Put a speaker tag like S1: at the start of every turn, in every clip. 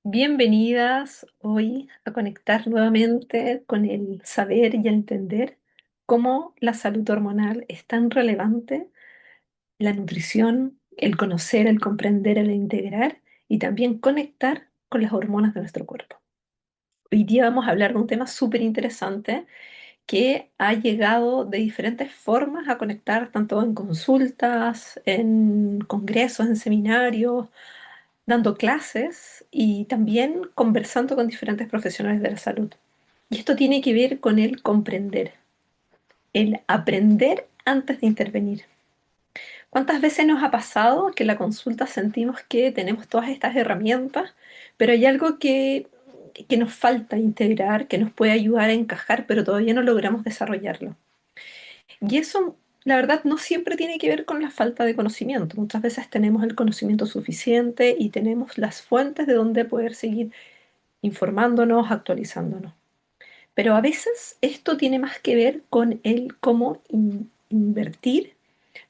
S1: Bienvenidas hoy a conectar nuevamente con el saber y el entender cómo la salud hormonal es tan relevante, la nutrición, el conocer, el comprender, el integrar y también conectar con las hormonas de nuestro cuerpo. Hoy día vamos a hablar de un tema súper interesante que ha llegado de diferentes formas a conectar tanto en consultas, en congresos, en seminarios, dando clases y también conversando con diferentes profesionales de la salud. Y esto tiene que ver con el comprender, el aprender antes de intervenir. ¿Cuántas veces nos ha pasado que en la consulta sentimos que tenemos todas estas herramientas, pero hay algo que nos falta integrar, que nos puede ayudar a encajar, pero todavía no logramos desarrollarlo? Y eso, la verdad, no siempre tiene que ver con la falta de conocimiento. Muchas veces tenemos el conocimiento suficiente y tenemos las fuentes de donde poder seguir informándonos, actualizándonos. Pero a veces esto tiene más que ver con el cómo invertir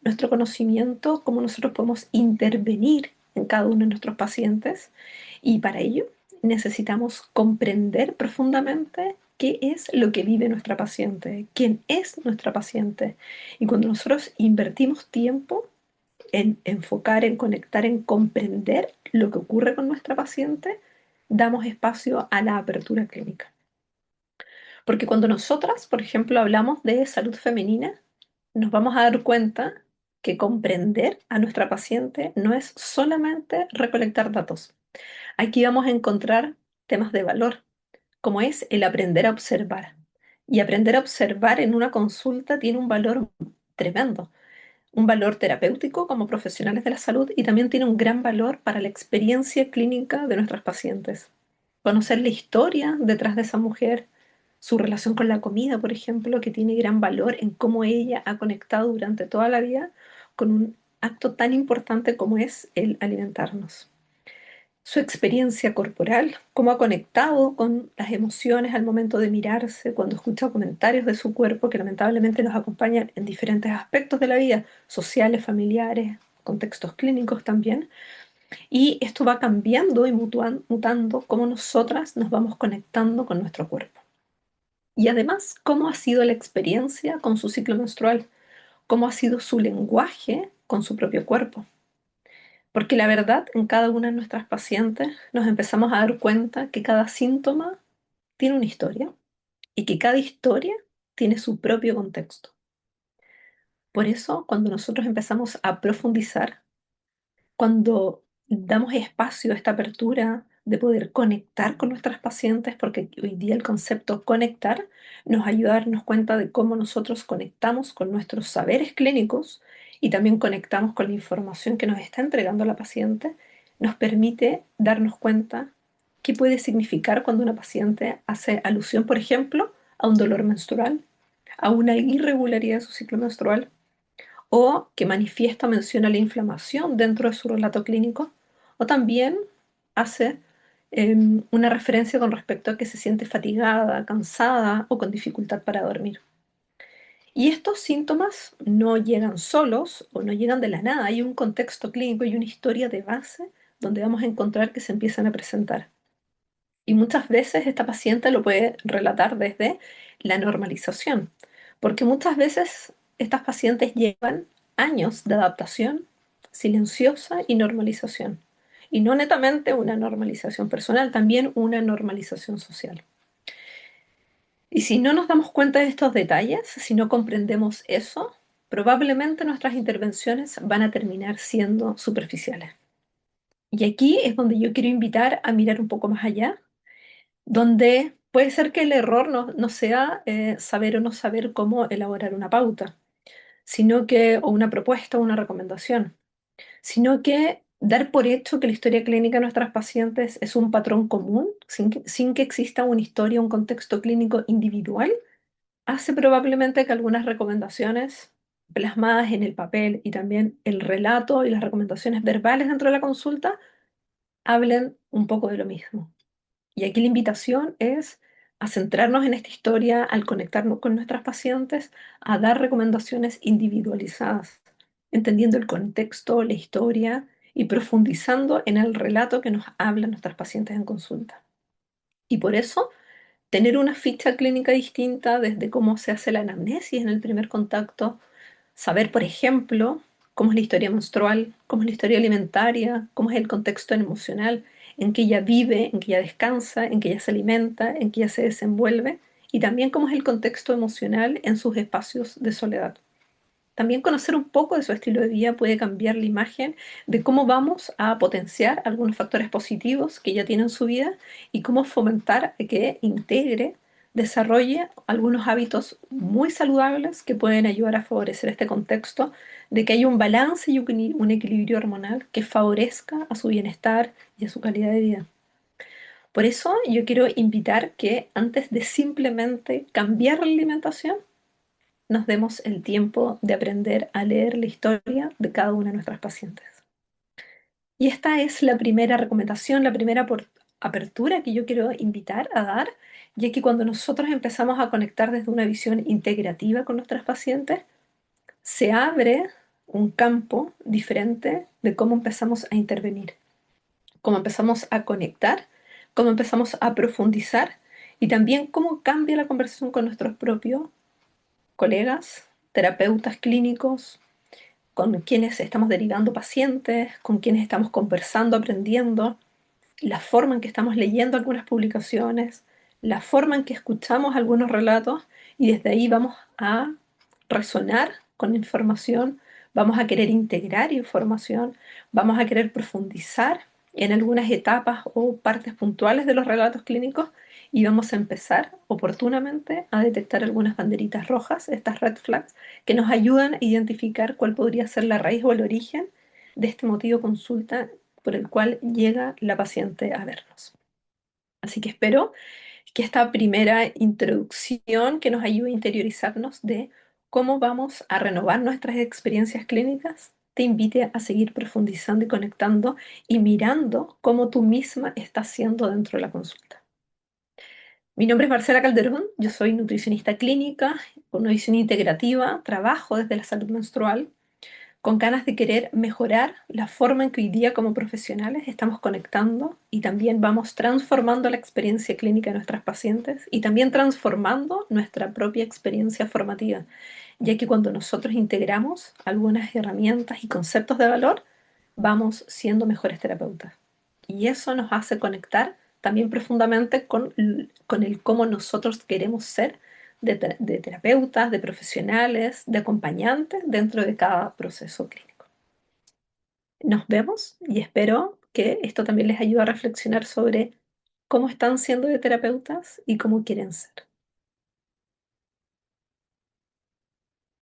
S1: nuestro conocimiento, cómo nosotros podemos intervenir en cada uno de nuestros pacientes. Y para ello necesitamos comprender profundamente qué es lo que vive nuestra paciente, quién es nuestra paciente. Y cuando nosotros invertimos tiempo en enfocar, en conectar, en comprender lo que ocurre con nuestra paciente, damos espacio a la apertura clínica. Porque cuando nosotras, por ejemplo, hablamos de salud femenina, nos vamos a dar cuenta que comprender a nuestra paciente no es solamente recolectar datos. Aquí vamos a encontrar temas de valor, como es el aprender a observar. Y aprender a observar en una consulta tiene un valor tremendo, un valor terapéutico como profesionales de la salud y también tiene un gran valor para la experiencia clínica de nuestras pacientes. Conocer la historia detrás de esa mujer, su relación con la comida, por ejemplo, que tiene gran valor en cómo ella ha conectado durante toda la vida con un acto tan importante como es el alimentarnos. Su experiencia corporal, cómo ha conectado con las emociones al momento de mirarse, cuando escucha comentarios de su cuerpo que lamentablemente nos acompañan en diferentes aspectos de la vida, sociales, familiares, contextos clínicos también. Y esto va cambiando y mutando cómo nosotras nos vamos conectando con nuestro cuerpo. Y además, cómo ha sido la experiencia con su ciclo menstrual, cómo ha sido su lenguaje con su propio cuerpo. Porque la verdad, en cada una de nuestras pacientes nos empezamos a dar cuenta que cada síntoma tiene una historia y que cada historia tiene su propio contexto. Por eso, cuando nosotros empezamos a profundizar, cuando damos espacio a esta apertura de poder conectar con nuestras pacientes, porque hoy día el concepto conectar nos ayuda a darnos cuenta de cómo nosotros conectamos con nuestros saberes clínicos y también conectamos con la información que nos está entregando la paciente, nos permite darnos cuenta qué puede significar cuando una paciente hace alusión, por ejemplo, a un dolor menstrual, a una irregularidad de su ciclo menstrual o que manifiesta o menciona la inflamación dentro de su relato clínico, o también hace una referencia con respecto a que se siente fatigada, cansada o con dificultad para dormir. Y estos síntomas no llegan solos o no llegan de la nada, hay un contexto clínico y una historia de base donde vamos a encontrar que se empiezan a presentar. Y muchas veces esta paciente lo puede relatar desde la normalización, porque muchas veces estas pacientes llevan años de adaptación silenciosa y normalización. Y no netamente una normalización personal, también una normalización social. Y si no nos damos cuenta de estos detalles, si no comprendemos eso, probablemente nuestras intervenciones van a terminar siendo superficiales. Y aquí es donde yo quiero invitar a mirar un poco más allá, donde puede ser que el error no sea saber o no saber cómo elaborar una pauta, sino que, o una propuesta o una recomendación, sino que dar por hecho que la historia clínica de nuestras pacientes es un patrón común, sin que exista una historia, un contexto clínico individual, hace probablemente que algunas recomendaciones plasmadas en el papel y también el relato y las recomendaciones verbales dentro de la consulta hablen un poco de lo mismo. Y aquí la invitación es a centrarnos en esta historia, al conectarnos con nuestras pacientes, a dar recomendaciones individualizadas, entendiendo el contexto, la historia y profundizando en el relato que nos hablan nuestras pacientes en consulta. Y por eso, tener una ficha clínica distinta desde cómo se hace la anamnesis en el primer contacto, saber, por ejemplo, cómo es la historia menstrual, cómo es la historia alimentaria, cómo es el contexto emocional en que ella vive, en que ella descansa, en que ella se alimenta, en que ella se desenvuelve, y también cómo es el contexto emocional en sus espacios de soledad. También conocer un poco de su estilo de vida puede cambiar la imagen de cómo vamos a potenciar algunos factores positivos que ella tiene en su vida y cómo fomentar que integre, desarrolle algunos hábitos muy saludables que pueden ayudar a favorecer este contexto de que haya un balance y un equilibrio hormonal que favorezca a su bienestar y a su calidad de vida. Por eso yo quiero invitar que antes de simplemente cambiar la alimentación, nos demos el tiempo de aprender a leer la historia de cada una de nuestras pacientes. Y esta es la primera recomendación, la primera apertura que yo quiero invitar a dar, ya que cuando nosotros empezamos a conectar desde una visión integrativa con nuestras pacientes, se abre un campo diferente de cómo empezamos a intervenir, cómo empezamos a conectar, cómo empezamos a profundizar y también cómo cambia la conversación con nuestros propios colegas, terapeutas clínicos, con quienes estamos derivando pacientes, con quienes estamos conversando, aprendiendo, la forma en que estamos leyendo algunas publicaciones, la forma en que escuchamos algunos relatos y desde ahí vamos a resonar con información, vamos a querer integrar información, vamos a querer profundizar en algunas etapas o partes puntuales de los relatos clínicos y vamos a empezar oportunamente a detectar algunas banderitas rojas, estas red flags, que nos ayudan a identificar cuál podría ser la raíz o el origen de este motivo de consulta por el cual llega la paciente a vernos. Así que espero que esta primera introducción que nos ayude a interiorizarnos de cómo vamos a renovar nuestras experiencias clínicas te invite a seguir profundizando y conectando y mirando cómo tú misma estás haciendo dentro de la consulta. Mi nombre es Marcela Calderón, yo soy nutricionista clínica con una visión integrativa, trabajo desde la salud menstrual con ganas de querer mejorar la forma en que hoy día como profesionales estamos conectando y también vamos transformando la experiencia clínica de nuestras pacientes y también transformando nuestra propia experiencia formativa, ya que cuando nosotros integramos algunas herramientas y conceptos de valor, vamos siendo mejores terapeutas. Y eso nos hace conectar también profundamente con el cómo nosotros queremos ser de terapeutas, de profesionales, de acompañantes dentro de cada proceso clínico. Nos vemos y espero que esto también les ayude a reflexionar sobre cómo están siendo de terapeutas y cómo quieren ser.